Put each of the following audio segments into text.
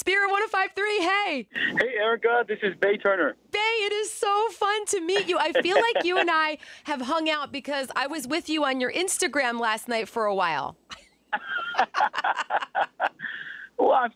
Spirit 105.3, hey. Hey, Erica, this is Bay Turner. Bay, it is so fun to meet you. I feel like you and I have hung out because I was with you on your Instagram last night for a while. Well, I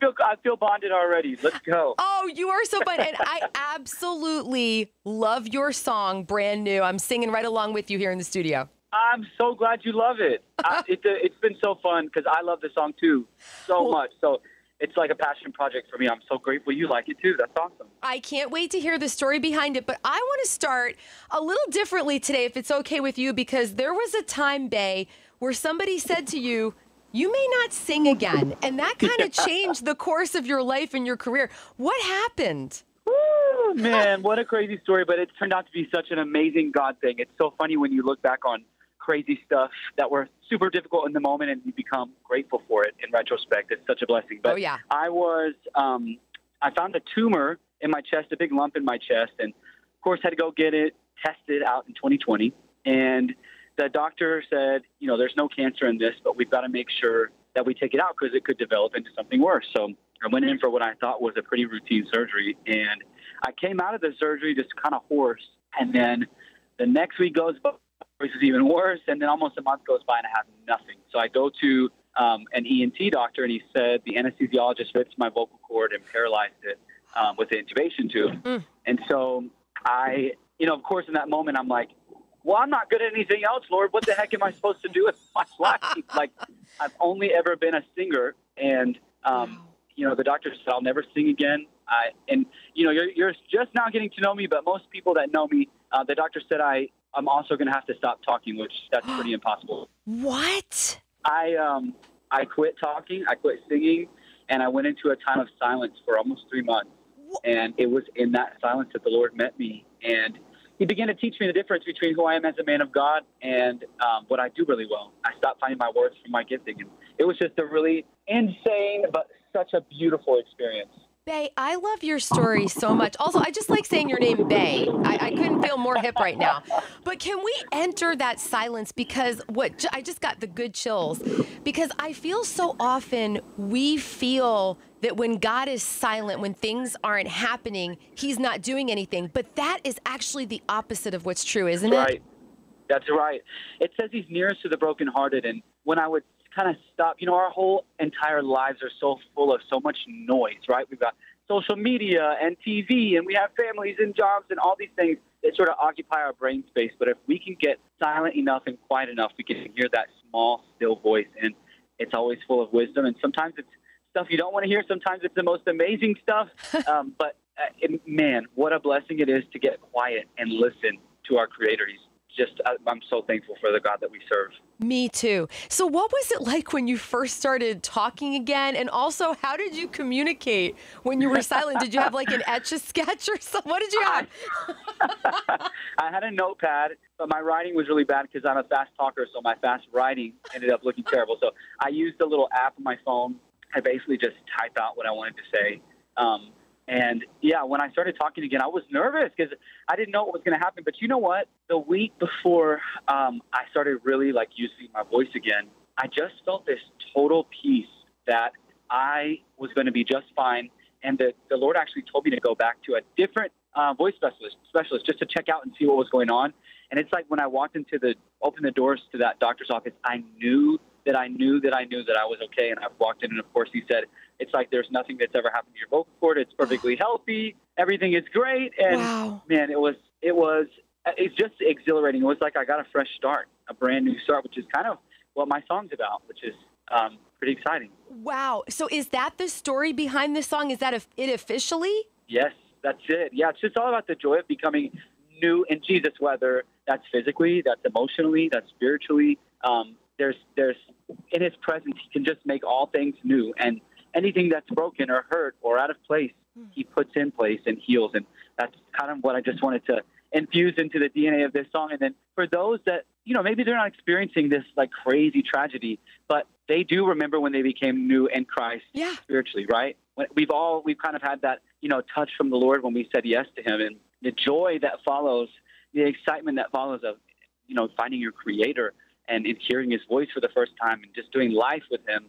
feel bonded already. Let's go. Oh, you are so fun. And I absolutely love your song, Brand New. I'm singing right along with you here in the studio. I'm so glad you love it. It's been so fun because I love the song too so much. So it's like a passion project for me. I'm so grateful you like it too. That's awesome. I can't wait to hear the story behind it, but I want to start a little differently today, if it's okay with you, because there was a time, Bay, where somebody said to you, you may not sing again. And that kind of changed the course of your life and your career. What happened? Woo, man, what a crazy story, but it turned out to be such an amazing God thing. It's so funny when you look back on crazy stuff that were super difficult in the moment and you become grateful for it in retrospect. It's such a blessing. But yeah. I found a tumor in my chest, a big lump in my chest, and of course had to go get it tested out in 2020. And the doctor said, there's no cancer in this, but we've got to make sure that we take it out because it could develop into something worse. So I went in for what I thought was a pretty routine surgery, and I came out of the surgery just kind of hoarse. And then the next week goes by, which is even worse, and then almost a month goes by and I have nothing. So I go to an ENT doctor, and he said the anesthesiologist ripped my vocal cord and paralyzed it with the intubation tube. And so I, of course, in that moment, I'm like, well, I'm not good at anything else, Lord. What the heck am I supposed to do with my life? Like, I've only ever been a singer, and the doctor said I'll never sing again. You're just now getting to know me, but most people that know me, the doctor said I'm also going to have to stop talking, which that's pretty impossible. What? I quit talking, I quit singing, and I went into a time of silence for almost 3 months. And it was in that silence that the Lord met me, and He began to teach me the difference between who I am as a man of God and what I do really well. I stopped finding my words for my gifting, and it was just a really insane but such a beautiful experience. Bay, I love your story so much. Also, I just like saying your name, Bay. I couldn't feel more hip right now. But can we enter that silence? Because I just got the good chills. Because I feel so often we feel that when God is silent, when things aren't happening, He's not doing anything. But that is actually the opposite of what's true, isn't it? Right. That's right. It says He's nearest to the brokenhearted. And when I would kind of stop, our whole entire lives are so full of so much noise, right? We've got social media and TV, and we have families and jobs and all these things that sort of occupy our brain space. But if we can get silent enough and quiet enough, we can hear that small, still voice, and it's always full of wisdom. And sometimes it's stuff you don't want to hear. Sometimes it's the most amazing stuff. Man, what a blessing it is to get quiet and listen to our Creator. I'm so thankful for the God that we serve. Me too. So what was it like when you first started talking again? And also, how did you communicate when you were silent? Did you have like an Etch-a-Sketch or something? What did you have? I had a notepad, but my writing was really bad because I'm a fast talker, so my fast writing ended up looking terrible. So I used a little app on my phone. I basically just type out what I wanted to say. When I started talking again, I was nervous because I didn't know what was going to happen. But you know what? The week before I started really using my voice again, I just felt this total peace that I was going to be just fine. And the Lord actually told me to go back to a different voice specialist just to check out and see what was going on. And it's like when I walked opened the doors to that doctor's office, I knew that I was okay. And I walked in, and of course he said, it's like there's nothing that's ever happened to your vocal cord. It's perfectly healthy. Everything is great. And wow. Man, it's just exhilarating. It was like I got a fresh start, a brand new start, which is kind of what my song's about, which is pretty exciting. Wow. So is that the story behind this song? Is that it officially? Yes, that's it. Yeah, it's just all about the joy of becoming new in Jesus, whether that's physically, that's emotionally, that's spiritually. There's in His presence, He can just make all things new, and anything that's broken or hurt or out of place, He puts in place and heals. And that's kind of what I just wanted to infuse into the DNA of this song. And then for those that, maybe they're not experiencing this crazy tragedy, but they do remember when they became new in Christ spiritually, right? We've kind of had that, touch from the Lord when we said yes to Him, and the joy that follows, the excitement that follows of, finding your Creator and hearing His voice for the first time and just doing life with Him.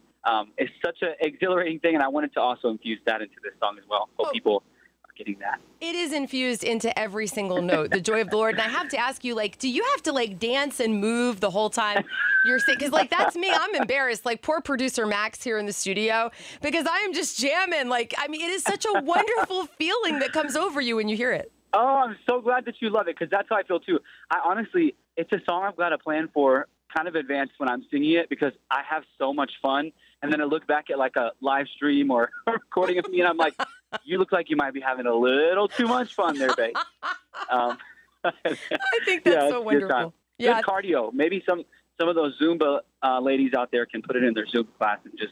it's such an exhilarating thing, and I wanted to also infuse that into this song as well. Hope people are getting that. It is infused into every single note, the joy of the Lord. And I have to ask you, like, do you have to, like, dance and move the whole time you're singing? Because, like, that's me. I'm embarrassed. Like, poor producer Max here in the studio, because I am just jamming. Like, I mean, it is such a wonderful feeling that comes over you when you hear it. Oh, I'm so glad that you love it, because that's how I feel, too. I honestly, it's a song I've got a plan for kind of advanced when I'm singing it, because I have so much fun. And then I look back at like a live stream or a recording of me, and I'm like, you look like you might be having a little too much fun there, babe. I think that's so wonderful. Good cardio. Maybe some of those Zumba ladies out there can put it in their Zumba class and just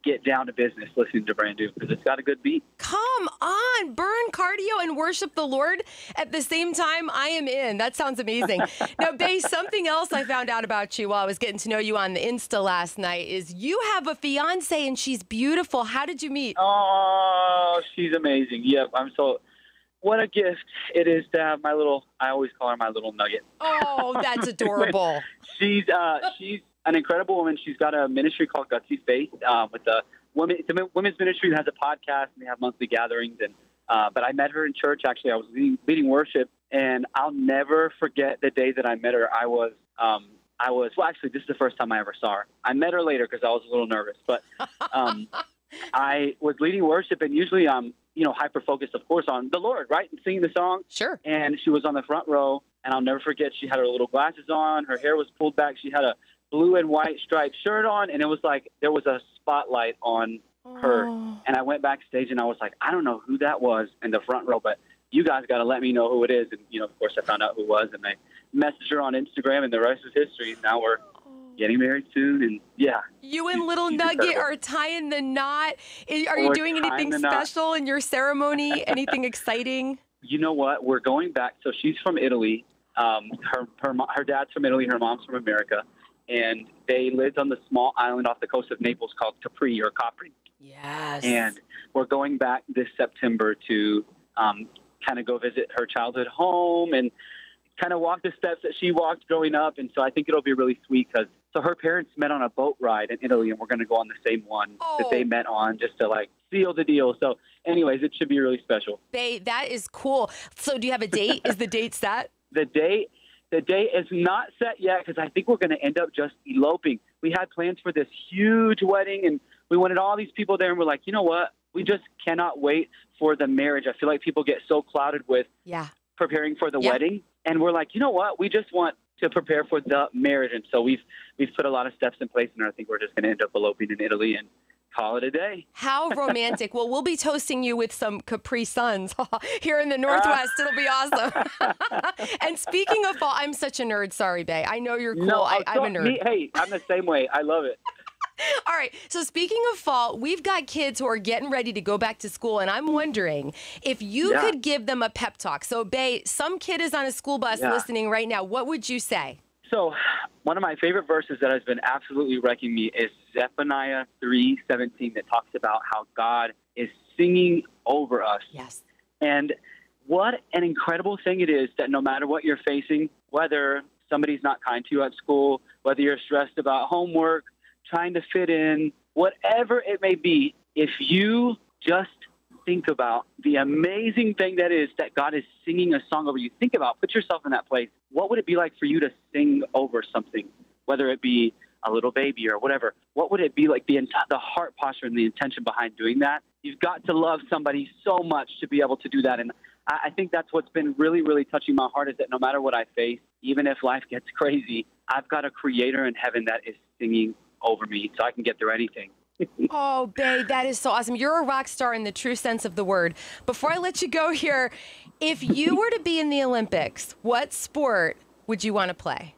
get down to business listening to Brand New, because it's got a good beat. Come on, burn cardio and worship the Lord at the same time. I am in. That sounds amazing. Now, Bae, something else I found out about you while I was getting to know you on the Insta last night is you have a fiance and she's beautiful. How did you meet? Oh, she's amazing. Yep, what a gift it is to have I always call her my little nugget. Oh, that's adorable. She's an incredible woman. She's got a ministry called Gutsy Faith with the women's ministry that has a podcast, and they have monthly gatherings. And but I met her in church. Actually, I was leading worship, and I'll never forget the day that I met her. I was actually, this is the first time I ever saw her. I met her later because I was a little nervous, but I was leading worship, and usually I'm hyper focused, of course, on the Lord, right, and singing the song. Sure. And she was on the front row, and I'll never forget. She had her little glasses on. Her hair was pulled back. She had a blue and white striped shirt on, and it was like there was a spotlight on her. And I went backstage, and I was like, I don't know who that was in the front row, but you guys got to let me know who it is. And, of course, I found out who it was, and I messaged her on Instagram, and the rest is history. Now we're getting married soon, and yeah. You and Little Nugget are tying the knot. Are you doing anything special in your ceremony? Anything exciting? You know what? We're going back. So she's from Italy. Her dad's from Italy. Her mom's from America. And they lived on the small island off the coast of Naples called Capri. Yes. And we're going back this September to kind of go visit her childhood home and kind of walk the steps that she walked growing up. And so I think it'll be really sweet because her parents met on a boat ride in Italy, and we're going to go on the same one that they met on just to like seal the deal. So anyways, it should be really special. Bae, that is cool. So do you have a date? Is the date set? The date is not set yet because I think we're going to end up just eloping. We had plans for this huge wedding, and we wanted all these people there, and we're like, you know what? We just cannot wait for the marriage. I feel like people get so clouded with preparing for the wedding, and we're like, you know what? We just want to prepare for the marriage, and so we've put a lot of steps in place, and I think we're just going to end up eloping in Italy and call it a day. How romantic. Well, we'll be toasting you with some Capri Suns here in the Northwest. It'll be awesome. And speaking of fall, I'm such a nerd. Sorry, Bae. I know you're cool. No, I'm a nerd. Hey, I'm the same way. I love it. All right. So speaking of fall, we've got kids who are getting ready to go back to school, and I'm wondering if you could give them a pep talk. So, Bae, some kid is on a school bus listening right now. What would you say? So one of my favorite verses that has been absolutely wrecking me is Zephaniah 3:17 that talks about how God is singing over us. Yes. And what an incredible thing it is that no matter what you're facing, whether somebody's not kind to you at school, whether you're stressed about homework, trying to fit in, whatever it may be, if you just think about the amazing thing that is that God is singing a song over you. Think about, put yourself in that place. What would it be like for you to sing over something, whether it be a little baby or whatever? What would it be like, the heart posture and the intention behind doing that? You've got to love somebody so much to be able to do that. And I think that's what's been really, really touching my heart, is that no matter what I face, even if life gets crazy, I've got a creator in heaven that is singing over me so I can get through anything. Oh, Bae, that is so awesome. You're a rock star in the true sense of the word. Before I let you go here, if you were to be in the Olympics, what sport would you want to play?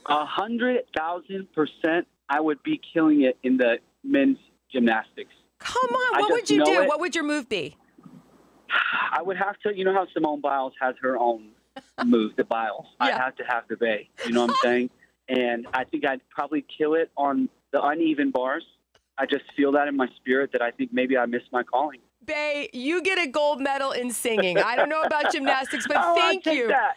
100,000%, I would be killing it in the men's gymnastics. Come on, what would you do? What would your move be? I would have to, you know how Simone Biles has her own move, the Biles. I'd have to have the Bae, you know what I'm saying? And I think I'd probably kill it on the uneven bars. I just feel that in my spirit that I think maybe I missed my calling. Bae, you get a gold medal in singing. I don't know about gymnastics, but thank you. That.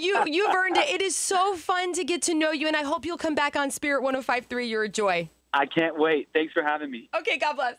You've earned it. It is so fun to get to know you, and I hope you'll come back on Spirit 105.3. You're a joy. I can't wait. Thanks for having me. Okay, God bless.